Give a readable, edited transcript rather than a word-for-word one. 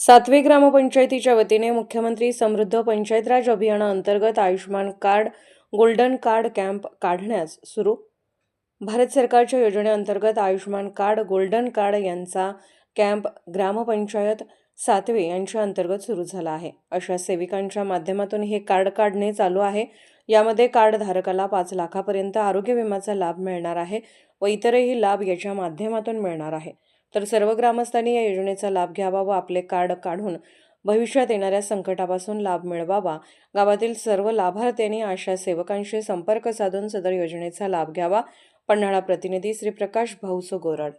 सातवे ग्रामपंचायतीच्या वतीने मुख्यमंत्री समृद्ध पंचायत राज अभियानाअंतर्गत Ayushman card golden card camp काढण्यास सुरू. भारत सरकारच्या योजनेअंतर्गत आयुष्मान कार्ड गोल्डन कार्ड यांचा कॅम्प ग्रामपंचायत सातवे यांच्या अंतर्गत सुरू झाला आहे. अशा सेविकांच्या माध्यमातून हे कार्ड काढणे चालू आहे. यामध्ये कार्ड धारकाला 5 लाखापर्यंत आरोग्य विम्याचा लाभ मिळणार आहे व इतरही लाभ याच्या माध्यमातून मिळणार आहे. तर सर्व ग्रामस्थांनी या योजनेचा लाभ घ्यावा व आपले कार्ड काढून भविष्यात येणाऱ्या संकटापासून लाभ मिळवावा. गावातील सर्व लाभार्थ्यांनी आशा सेवकांशी संपर्क साधून सदर योजनेचा लाभ घ्यावा. पन्हाळा प्रतिनिधी श्री प्रकाश भाऊसो गोरड.